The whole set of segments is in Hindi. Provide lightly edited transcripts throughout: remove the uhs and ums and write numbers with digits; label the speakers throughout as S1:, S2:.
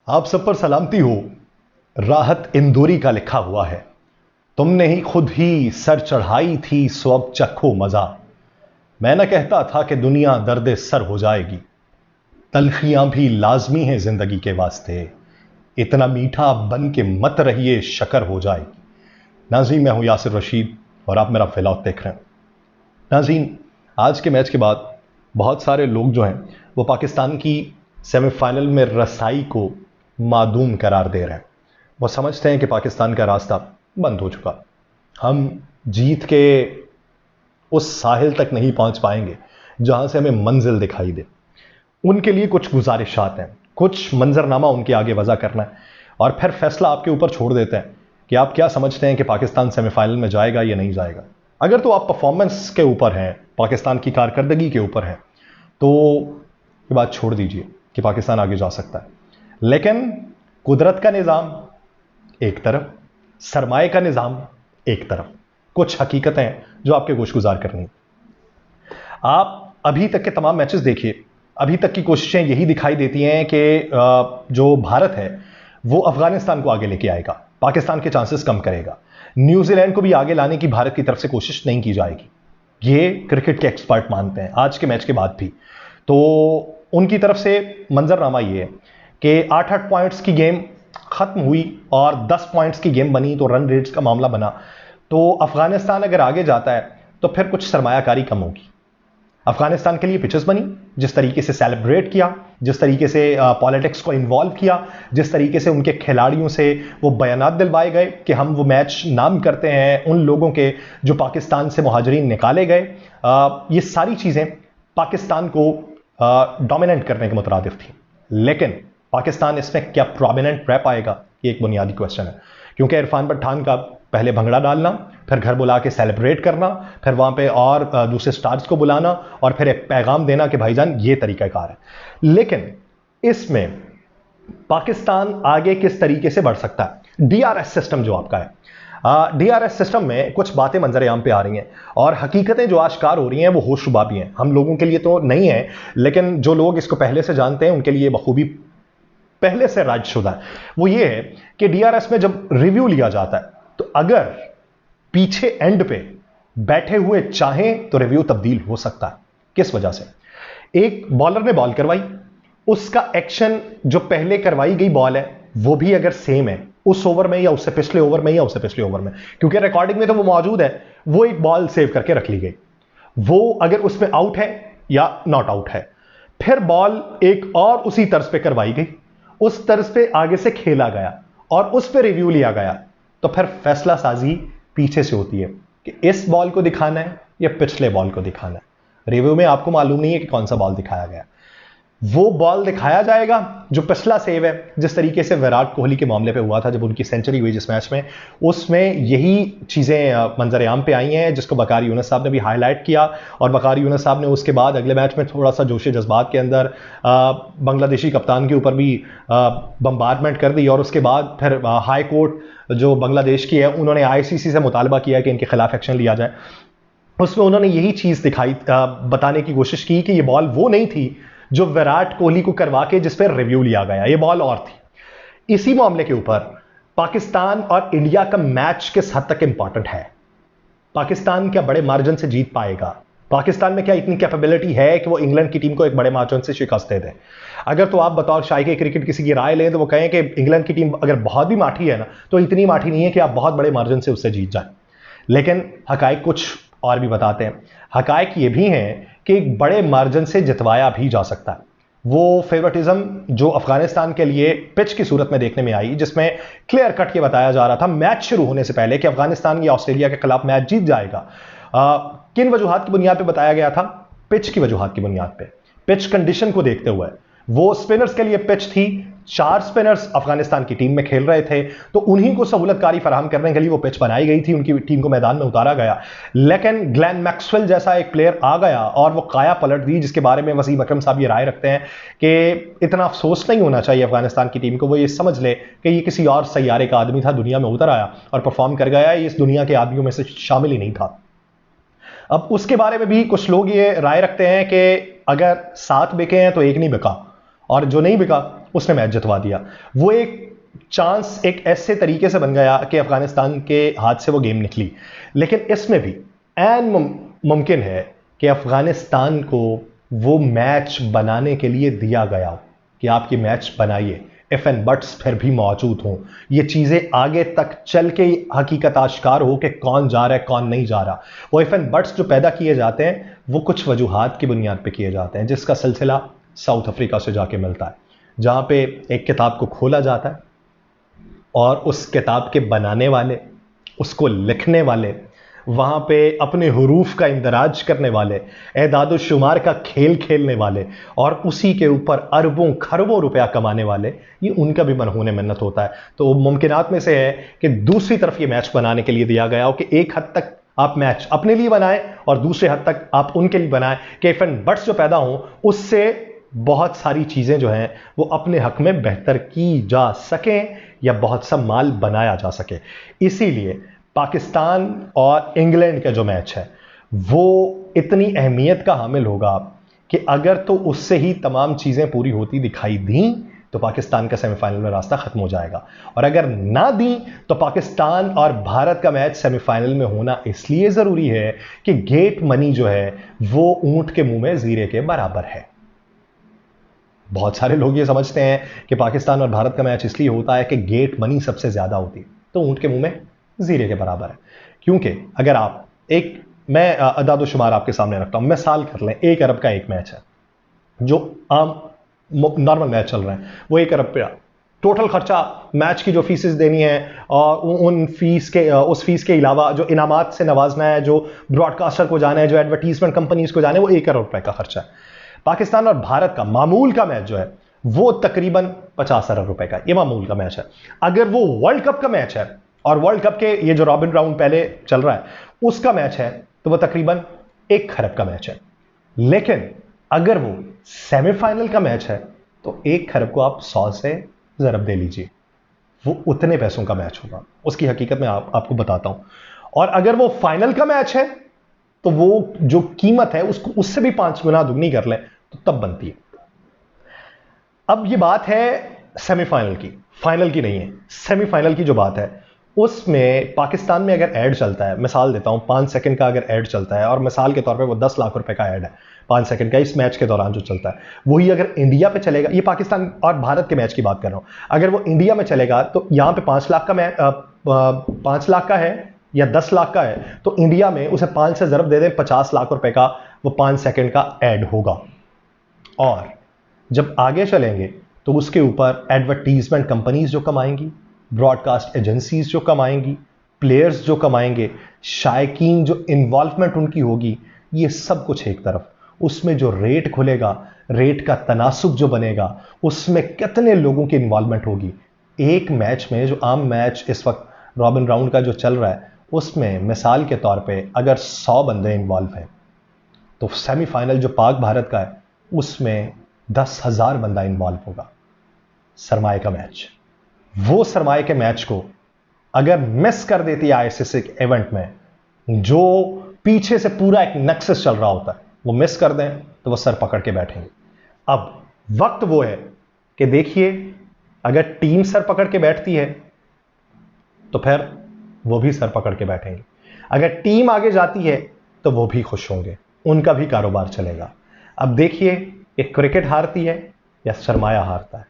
S1: आप सब पर सलामती हो। राहत इंदौरी का लिखा हुआ है, तुमने ही खुद ही सर चढ़ाई थी, सो अब चखो मजा। मैं न कहता था कि दुनिया दर्द सर हो जाएगी, तलखियां भी लाजमी हैं जिंदगी के वास्ते, इतना मीठा बन के मत रहिए शकर हो जाएगी। नाज़रीन, मैं हूं यासिर रशीद और आप मेरा व्लॉग देख रहे हैं। नाज़रीन, आज के मैच के बाद बहुत सारे लोग जो हैं वो पाकिस्तान की सेमीफाइनल में रसाई को मादूम करार दे रहे हैं। वो समझते हैं कि पाकिस्तान का रास्ता बंद हो चुका, हम जीत के उस साहिल तक नहीं पहुंच पाएंगे जहां से हमें मंजिल दिखाई दे। उनके लिए कुछ गुजारिशात हैं, कुछ मंजरनामा उनके आगे वजह करना है और फिर फैसला आपके ऊपर छोड़ देते हैं कि आप क्या समझते हैं कि पाकिस्तान सेमीफाइनल में जाएगा या नहीं जाएगा। अगर तो आप परफॉर्मेंस के ऊपर हैं, पाकिस्तान की कारकर्दगी के ऊपर हैं, तो ये बात छोड़ दीजिए कि पाकिस्तान आगे जा सकता है। लेकिन कुदरत का निज़ाम एक तरफ, सरमाए का निज़ाम एक तरफ, कुछ हकीकतें जो आपके गोशगुजार करनी। आप अभी तक के तमाम मैचेस देखिए, अभी तक की कोशिशें यही दिखाई देती हैं कि जो भारत है वो अफगानिस्तान को आगे लेके आएगा, पाकिस्तान के चांसेस कम करेगा। न्यूजीलैंड को भी आगे लाने की भारत की तरफ से कोशिश नहीं की जाएगी, ये क्रिकेट के एक्सपर्ट मानते हैं आज के मैच के बाद भी। तो उनकी तरफ से मंजरनामा ये है कि 8-8 पॉइंट्स की गेम खत्म हुई और 10 पॉइंट्स की गेम बनी, तो रन रेट्स का मामला बना। तो अफगानिस्तान अगर आगे जाता है तो फिर कुछ सरमायाकारी कम होगी। अफगानिस्तान के लिए पिचेस बनी, जिस तरीके से सेलिब्रेट किया, जिस तरीके से पॉलिटिक्स को इन्वॉल्व किया, जिस तरीके से उनके खिलाड़ियों से वो बयानात दिलवाए गए कि हम वो मैच नाम करते हैं उन लोगों के जो पाकिस्तान से मुहाजिरीन निकाले गए। ये सारी चीज़ें पाकिस्तान को डोमिनेट करने के मुतरादिफ थी। लेकिन पाकिस्तान इसमें क्या प्रोमिनेंट रह पाएगा, ये एक बुनियादी क्वेश्चन है। क्योंकि इरफान पठान का पहले भंगड़ा डालना, फिर घर बुला के सेलिब्रेट करना, फिर वहां पे और दूसरे स्टार्स को बुलाना और फिर एक पैगाम देना कि भाईजान ये तरीकाकार है। लेकिन इसमें पाकिस्तान आगे किस तरीके से बढ़ सकता है। डीआरएस सिस्टम जो आपका है, डीआरएस सिस्टम में कुछ बातें मंजरेआम पे आ रही हैं और हकीकतें जो आश्कार हो रही हैं वो होशरुबाबी हैं। हम लोगों के लिए तो नहीं है, लेकिन जो लोग इसको पहले से जानते हैं उनके लिए बखूबी पहले से राजशुदा है। वो ये है कि डीआरएस में जब रिव्यू लिया जाता है तो अगर पीछे एंड पे बैठे हुए चाहें तो रिव्यू तब्दील हो सकता है। किस वजह से? एक बॉलर ने बॉल करवाई, उसका एक्शन जो पहले करवाई गई बॉल है वो भी अगर सेम है उस ओवर में या उससे पिछले ओवर में या उससे पिछले ओवर में, क्योंकि रिकॉर्डिंग में तो वो मौजूद है, वो एक बॉल सेव करके रख ली गई, वो अगर उसमें आउट है या नॉट आउट है, फिर बॉल एक और उसी तर्ज पे करवाई गई, उस तर्ज पे आगे से खेला गया और उस पे रिव्यू लिया गया, तो फिर फैसला साजी पीछे से होती है कि इस बॉल को दिखाना है या पिछले बॉल को दिखाना है। रिव्यू में आपको मालूम नहीं है कि कौन सा बॉल दिखाया गया, वो बॉल दिखाया जाएगा जो पिछला सेव है। जिस तरीके से विराट कोहली के मामले पे हुआ था जब उनकी सेंचुरी हुई जिस मैच में, उसमें यही चीज़ें मंजरेआम पे आई हैं, जिसको वकार यूनुस साहब ने भी हाईलाइट किया। और वकार यूनुस साहब ने उसके बाद अगले मैच में थोड़ा सा जोश जज्बात के अंदर बांग्लादेशी कप्तान के ऊपर भी बम्बार्डमेंट कर दी और उसके बाद फिर हाई कोर्ट जो बांग्लादेश की है उन्होंने आईसीसी से मुतालबा किया कि इनके खिलाफ एक्शन लिया जाए। उसमें उन्होंने यही चीज़ दिखाई, बताने की कोशिश की कि ये बॉल वो नहीं थी जो विराट कोहली को करवा के जिस पर रिव्यू लिया गया, ये बॉल और थी। इसी मामले के ऊपर पाकिस्तान और इंडिया का मैच किस हद तक इंपॉर्टेंट है। पाकिस्तान क्या बड़े मार्जिन से जीत पाएगा? पाकिस्तान में क्या इतनी कैपेबिलिटी है कि वो इंग्लैंड की टीम को एक बड़े मार्जिन से शिकस्त दे दे? अगर तो आप बतौर शायके क्रिकेट किसी की राय लें तो वो कहें कि इंग्लैंड की टीम अगर बहुत भी माठी है ना, तो इतनी माठी नहीं है कि आप बहुत बड़े मार्जिन से उससे जीत जाए। लेकिन हकायक कुछ और भी बताते हैं। हकायक ये भी हैं कि एक बड़े मार्जिन से जितवाया भी जा सकता है। वो फेवरेटिज्म जो अफगानिस्तान के लिए पिच की सूरत में देखने में आई, जिसमें क्लियर कट के बताया जा रहा था मैच शुरू होने से पहले कि अफगानिस्तान या ऑस्ट्रेलिया के खिलाफ मैच जीत जाएगा। किन वजूहात की बुनियाद पे बताया गया था? पिच की वजूहात की बुनियाद पे, पिच कंडीशन को देखते हुए। वो स्पिनर्स के लिए पिच थी, 4 स्पिनर्स अफगानिस्तान की टीम में खेल रहे थे, तो उन्हीं को सहूलतकारी फराहम करने के लिए वो पिच बनाई गई थी, उनकी टीम को मैदान में उतारा गया। लेकिन ग्लेन मैक्सवेल जैसा एक प्लेयर आ गया और वो काया पलट दी, जिसके बारे में वसीम अकरम साहब ये राय रखते हैं कि इतना अफसोस नहीं होना चाहिए अफगानिस्तान की टीम को, वो ये समझ ले कि ये किसी और सैयारे का आदमी था, दुनिया में उतर आया और परफॉर्म कर गया, ये इस दुनिया के आदमियों में से शामिल ही नहीं था। अब उसके बारे में भी कुछ लोग ये राय रखते हैं कि अगर 7 विकेट हैं तो 1 नहीं बिका, और जो नहीं बिका उसने मैच जितवा दिया। वो एक चांस एक ऐसे तरीके से बन गया कि अफगानिस्तान के हाथ से वो गेम निकली। लेकिन इसमें भी ऐन मुमकिन है कि अफगानिस्तान को वो मैच बनाने के लिए दिया गया हो कि आपकी मैच बनाइए, इफ एंड बट्स फिर भी मौजूद हों, ये चीजें आगे तक चल के हकीकत आश्कार हो कि कौन जा रहा है कौन नहीं जा रहा। वो इफ एंड बट्स जो पैदा किए जाते हैं वो कुछ वजूहात की बुनियाद पे किए जाते हैं, जिसका सिलसिला साउथ अफ्रीका से जाके मिलता है, जहां पे एक किताब को खोला जाता है और उस किताब के बनाने वाले, उसको लिखने वाले, वहां पे अपने हुरूफ का इंदराज करने वाले, एदाद शुमार का खेल खेलने वाले और उसी के ऊपर अरबों खरबों रुपया कमाने वाले, ये उनका भी मनहूने मिन्नत होता है। तो मुमकिनात में से है कि दूसरी तरफ ये मैच बनाने के लिए दिया गया हो कि एक हद तक आप मैच अपने लिए बनाएं और दूसरे हद तक आप उनके लिए बनाएं कि इफ एंड बट्स जो पैदा हों उससे बहुत सारी चीजें जो हैं वो अपने हक में बेहतर की जा सकें या बहुत सा माल बनाया जा सके। इसीलिए पाकिस्तान और इंग्लैंड का जो मैच है वो इतनी अहमियत का हामिल होगा कि अगर तो उससे ही तमाम चीजें पूरी होती दिखाई दी तो पाकिस्तान का सेमीफाइनल में रास्ता खत्म हो जाएगा, और अगर ना दी तो पाकिस्तान और भारत का मैच सेमीफाइनल में होना इसलिए जरूरी है कि गेट मनी जो है वो ऊंट के मुंह में जीरे के बराबर है। बहुत सारे लोग ये समझते हैं कि पाकिस्तान और भारत का मैच इसलिए होता है कि गेट मनी सबसे ज्यादा होती है, तो ऊंट के मुंह में जीरे के बराबर है। क्योंकि अगर आप मैं अदाद शुमार आपके सामने रखता हूं, मिसाल कर लें 1 अरब का एक मैच है, जो आम नॉर्मल मैच चल रहा है, वो 1 अरब पे टोटल खर्चा मैच की जो फीसेस देनी है और उस फीस के अलावा जो इनामात से नवाजना है, जो ब्रॉडकास्टर को जाना है, जो एडवर्टीजमेंट कंपनीज को जाना है, वो 1 अरब रुपए का खर्चा है। पाकिस्तान और भारत का मामूल का मैच जो है वो तकरीबन 50 अरब रुपए का, ये मामूल का मैच है। अगर वो वर्ल्ड कप का मैच है और वर्ल्ड कप के ये जो रॉबिन राउंड पहले चल रहा है उसका मैच है तो वो तकरीबन 1 खरब का मैच है। लेकिन अगर वो सेमीफाइनल का मैच है तो 1 खरब को आप 100 से ज़रब दे लीजिए, वो उतने पैसों का मैच होगा। उसकी हकीकत में आपको बताता हूं। और अगर वो फाइनल का मैच है तो वो जो कीमत है उसको उससे भी 5 गुना दुगनी कर लें तो तब बनती है। अब ये बात है सेमीफाइनल की, फाइनल की नहीं है। सेमीफाइनल की जो बात है उसमें पाकिस्तान में अगर ऐड चलता है, मिसाल देता हूं 5 सेकंड का अगर ऐड चलता है, और मिसाल के तौर पे वो 10 लाख रुपए का ऐड है 5 सेकंड का इस मैच के दौरान जो चलता है, वही अगर इंडिया पे चलेगा, ये पाकिस्तान और भारत के मैच की बात कर रहा हूं, अगर वो इंडिया में चलेगा तो यहां पे 5 लाख का 5 लाख का है या 10 लाख का है, तो इंडिया में उसे 5 से ज़रब दे दें 50 लाख रुपए का, वो 5 सेकंड का ऐड होगा। और जब आगे चलेंगे तो उसके ऊपर एडवर्टीजमेंट कंपनीज जो कमाएंगी, ब्रॉडकास्ट एजेंसीज जो कमाएंगी, प्लेयर्स जो कमाएंगे, शायकीन जो इन्वॉल्वमेंट उनकी होगी, ये सब कुछ एक तरफ, उसमें जो रेट खुलेगा, रेट का तनासुब जो बनेगा, उसमें कितने लोगों की इन्वॉल्वमेंट होगी। एक मैच में, जो आम मैच इस वक्त रॉबिन राउंड का जो चल रहा है, उसमें मिसाल के तौर पे अगर 100 बंदे इन्वॉल्व हैं तो सेमीफाइनल जो पाक भारत का है उसमें 10,000 बंदा इन्वॉल्व होगा। सरमाए का मैच, वो सरमाए के मैच को अगर मिस कर देती है आईसीसी के इवेंट में, जो पीछे से पूरा एक नक्सस चल रहा होता है, वो मिस कर दें तो वो सर पकड़ के बैठेंगे। अब वक्त वो है कि देखिए, अगर टीम सर पकड़ के बैठती है तो फिर वो भी सर पकड़ के बैठेंगे, अगर टीम आगे जाती है तो वो भी खुश होंगे, उनका भी कारोबार चलेगा। अब देखिए, एक क्रिकेट हारती है या सरमाया हारता है,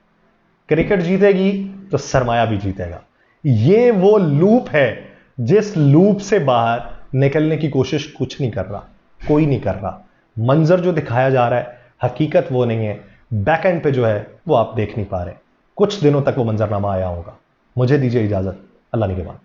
S1: क्रिकेट जीतेगी तो सरमाया भी जीतेगा। ये वो लूप है जिस लूप से बाहर निकलने की कोशिश कुछ नहीं कर रहा, कोई नहीं कर रहा। मंजर जो दिखाया जा रहा है हकीकत वो नहीं है, बैक एंड पे जो है वो आप देख नहीं पा रहे। कुछ दिनों तक वो मंजरनामा आया होगा। मुझे दीजिए इजाजत, अल्लाह निगहबान।